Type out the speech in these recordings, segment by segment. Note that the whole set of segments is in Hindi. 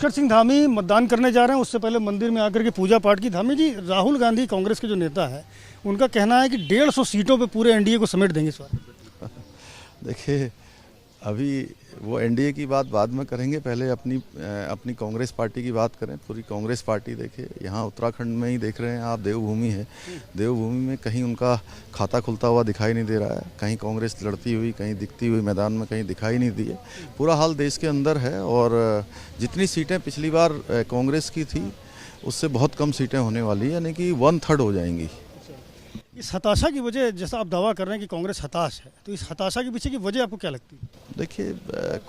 पुष्कर सिंह धामी मतदान करने जा रहे हैं, उससे पहले मंदिर में आकर के पूजा पाठ की। धामी जी, राहुल गांधी कांग्रेस के जो नेता है, उनका कहना है कि 150 सीटों पे पूरे एनडीए को समेट देंगे इस बार। देखिए, अभी वो एनडीए की बात बाद में करेंगे, पहले अपनी कांग्रेस पार्टी की बात करें। पूरी कांग्रेस पार्टी देखिए, यहाँ उत्तराखंड में ही देख रहे हैं आप, देवभूमि है। देवभूमि में कहीं उनका खाता खुलता हुआ दिखाई नहीं दे रहा है, कहीं कांग्रेस लड़ती हुई, कहीं दिखती हुई मैदान में कहीं दिखाई नहीं दी है। पूरा हाल देश के अंदर है, और जितनी सीटें पिछली बार कांग्रेस की थी उससे बहुत कम सीटें होने वाली है, यानी कि 1/3 हो जाएंगी। इस हताशा की वजह, जैसा आप दावा कर रहे हैं कि कांग्रेस हताश है, तो इस हताशा के पीछे की वजह आपको क्या लगती है? देखिए,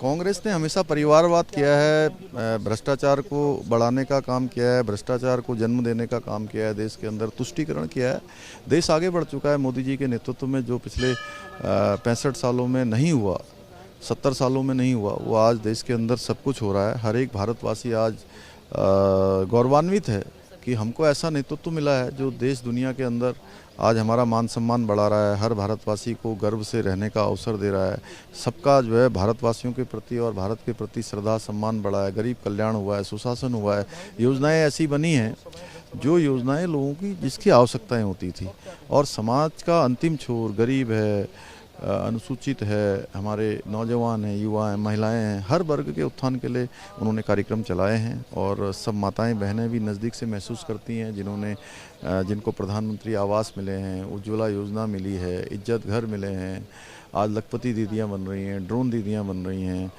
कांग्रेस ने हमेशा परिवारवाद किया है, भ्रष्टाचार को बढ़ाने का काम किया है, भ्रष्टाचार को जन्म देने का काम किया है, देश के अंदर तुष्टीकरण किया है। देश आगे बढ़ चुका है मोदी जी के नेतृत्व में। जो पिछले 65 सालों में नहीं हुआ, 70 सालों में नहीं हुआ, वो आज देश के अंदर सब कुछ हो रहा है। हर एक भारतवासी आज गौरवान्वित है कि हमको ऐसा नेतृत्व मिला है जो देश दुनिया के अंदर आज हमारा मान सम्मान बढ़ा रहा है, हर भारतवासी को गर्व से रहने का अवसर दे रहा है। सबका जो है भारतवासियों के प्रति और भारत के प्रति श्रद्धा सम्मान बढ़ा है, गरीब कल्याण हुआ है, सुशासन हुआ है। योजनाएं ऐसी बनी हैं जो योजनाएं लोगों की जिसकी आवश्यकताएं होती थी, और समाज का अंतिम छोर गरीब है, अनुसूचित है, हमारे नौजवान हैं, युवा हैं, महिलाएं हैं, हर वर्ग के उत्थान के लिए उन्होंने कार्यक्रम चलाए हैं। और सब माताएं बहनें भी नज़दीक से महसूस करती हैं, जिनको प्रधानमंत्री आवास मिले हैं, उज्ज्वला योजना मिली है, इज्जत घर मिले हैं, आज लखपति दीदियां बन रही हैं, ड्रोन दीदियां बन रही हैं,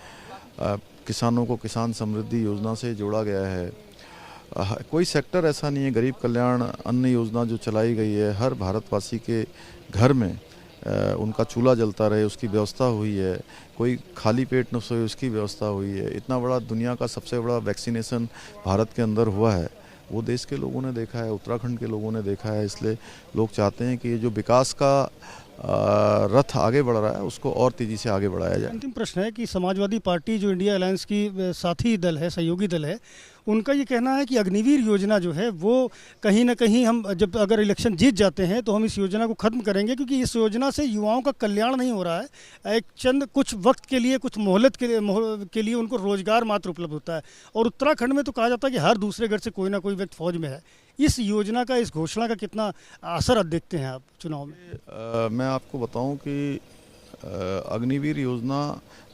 किसानों को किसान समृद्धि योजना से जोड़ा गया है। कोई सेक्टर ऐसा नहीं है, गरीब कल्याण अन्न योजना जो चलाई गई है, हर भारतवासी के घर में उनका चूल्हा जलता रहे उसकी व्यवस्था हुई है, कोई खाली पेट न सोए उसकी व्यवस्था हुई है। इतना बड़ा दुनिया का सबसे बड़ा वैक्सीनेशन भारत के अंदर हुआ है, वो देश के लोगों ने देखा है, उत्तराखंड के लोगों ने देखा है। इसलिए लोग चाहते हैं कि ये जो विकास का रथ आगे बढ़ रहा है उसको और तेज़ी से आगे बढ़ाया जाए। अंतिम प्रश्न है कि समाजवादी पार्टी जो इंडिया अलायंस की साथी दल है, सहयोगी दल है, उनका ये कहना है कि अग्निवीर योजना जो है वो कहीं ना कहीं हम जब अगर इलेक्शन जीत जाते हैं तो हम इस योजना को ख़त्म करेंगे, क्योंकि इस योजना से युवाओं का कल्याण नहीं हो रहा है। एक चंद कुछ वक्त के लिए, कुछ मोहलत के लिए उनको रोजगार मात्र उपलब्ध होता है। और उत्तराखंड में तो कहा जाता है कि हर दूसरे घर से कोई ना कोई व्यक्ति फौज में है। इस योजना का, इस घोषणा का कितना असर अब देखते हैं आप चुनाव में? मैं आपको बताऊं कि अग्निवीर योजना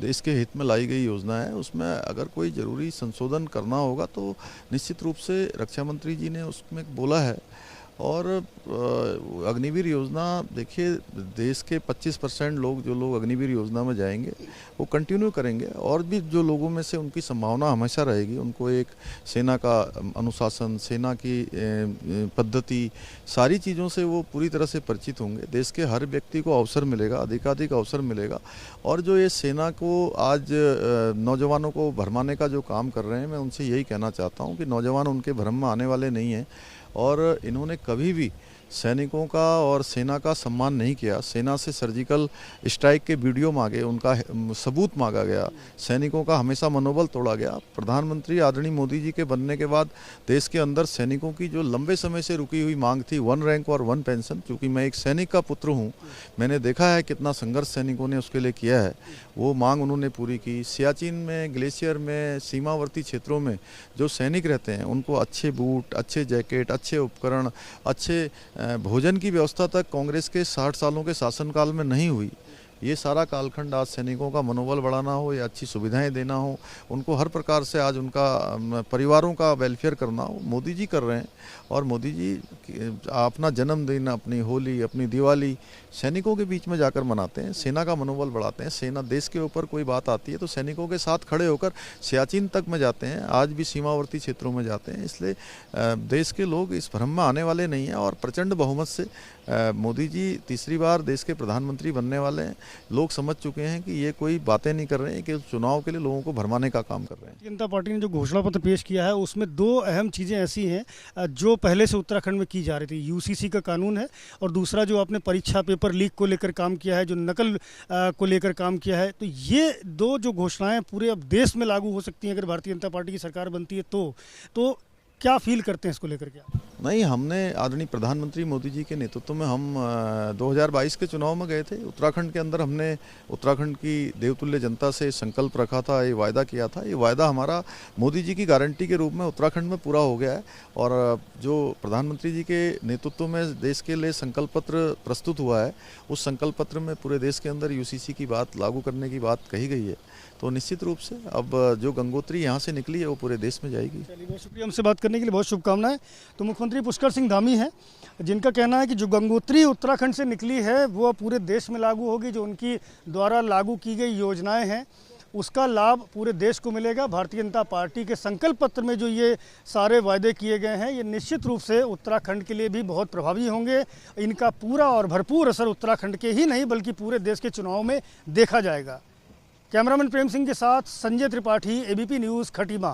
देश के हित में लाई गई योजना है। उसमें अगर कोई ज़रूरी संशोधन करना होगा तो निश्चित रूप से रक्षा मंत्री जी ने उसमें बोला है। और अग्निवीर योजना, देखिए, देश के 25% लोग, जो लोग अग्निवीर योजना में जाएंगे वो कंटिन्यू करेंगे, और भी जो लोगों में से उनकी संभावना हमेशा रहेगी, उनको एक सेना का अनुशासन, सेना की पद्धति, सारी चीज़ों से वो पूरी तरह से परिचित होंगे। देश के हर व्यक्ति को अवसर मिलेगा, अधिकाधिक अवसर मिलेगा। और जो ये सेना को आज नौजवानों को भरमाने का जो काम कर रहे हैं, मैं उनसे यही कहना चाहता हूँ कि नौजवान उनके भ्रम में आने वाले नहीं हैं, और इन्होंने कभी भी सैनिकों का और सेना का सम्मान नहीं किया। सेना से सर्जिकल स्ट्राइक के वीडियो मांगे, उनका सबूत मांगा गया, सैनिकों का हमेशा मनोबल तोड़ा गया। प्रधानमंत्री आदरणीय मोदी जी के बनने के बाद देश के अंदर सैनिकों की जो लंबे समय से रुकी हुई मांग थी, 1 रैंक और 1 पेंशन, क्योंकि मैं एक सैनिक का पुत्र हूँ, मैंने देखा है कितना संघर्ष सैनिकों ने उसके लिए किया है, वो मांग उन्होंने पूरी की। सियाचिन में, ग्लेशियर में, सीमावर्ती क्षेत्रों में जो सैनिक रहते हैं उनको अच्छे बूट, अच्छे जैकेट, अच्छे उपकरण, अच्छे भोजन की व्यवस्था तक कांग्रेस के 60 सालों के शासनकाल में नहीं हुई। ये सारा कालखंड आज सैनिकों का मनोबल बढ़ाना हो या अच्छी सुविधाएं देना हो, उनको हर प्रकार से आज उनका परिवारों का वेलफेयर करना हो, मोदी जी कर रहे हैं। और मोदी जी अपना जन्मदिन, अपनी होली, अपनी दिवाली सैनिकों के बीच में जाकर मनाते हैं, सेना का मनोबल बढ़ाते हैं। सेना, देश के ऊपर कोई बात आती है तो सैनिकों के साथ खड़े होकर सियाचिन तक में जाते हैं, आज भी सीमावर्ती क्षेत्रों में जाते हैं। इसलिए देश के लोग इस भ्रम में आने वाले नहीं हैं, और प्रचंड बहुमत से मोदी जी तीसरी बार देश के प्रधानमंत्री बनने वाले हैं। लोग समझ चुके हैं कि ये कोई बातें नहीं कर रहे हैं कि चुनाव के लिए लोगों को भरमाने का काम कर रहे हैं। जनता पार्टी ने जो घोषणा पत्र पेश किया है उसमें 2 अहम चीज़ें ऐसी हैं जो पहले से उत्तराखंड में की जा रही थी। यूसीसी का कानून है, और दूसरा जो आपने परीक्षा पेपर लीक को लेकर काम किया है, जो नकल को लेकर काम किया है। तो ये 2 जो घोषणाएं पूरे अब देश में लागू हो सकती हैं अगर भारतीय जनता पार्टी की सरकार बनती है तो क्या फील करते हैं इसको लेकर के? नहीं, हमने आदरणीय प्रधानमंत्री मोदी जी के नेतृत्व में हम 2022 के चुनाव में गए थे। उत्तराखंड के अंदर हमने उत्तराखंड की देवतुल्य जनता से संकल्प रखा था, ये वायदा किया था। ये वायदा हमारा मोदी जी की गारंटी के रूप में उत्तराखंड में पूरा हो गया है। और जो प्रधानमंत्री जी के नेतृत्व में देश के लिए संकल्प पत्र प्रस्तुत हुआ है, उस संकल्प पत्र में पूरे देश के अंदर यूसीसी की बात लागू करने की बात कही गई है। तो निश्चित रूप से अब जो गंगोत्री यहाँ से निकली है वो पूरे देश में जाएगी। चलिए, बहुत शुक्रिया हमसे बात करने के लिए, बहुत शुभकामनाएं। तो मुख्यमंत्री पुष्कर सिंह धामी हैं, जिनका कहना है कि जो गंगोत्री उत्तराखंड से निकली है वो पूरे देश में लागू होगी। जो उनकी द्वारा लागू की गई योजनाएं हैं उसका लाभ पूरे देश को मिलेगा। भारतीय जनता पार्टी के संकल्प पत्र में जो ये सारे वायदे किए गए हैं, ये निश्चित रूप से उत्तराखंड के लिए भी बहुत प्रभावी होंगे। इनका पूरा और भरपूर असर उत्तराखंड के ही नहीं बल्कि पूरे देश के चुनाव में देखा जाएगा। कैमरामैन प्रेम सिंह के साथ संजय त्रिपाठी, एबीपी न्यूज़, खटीमा।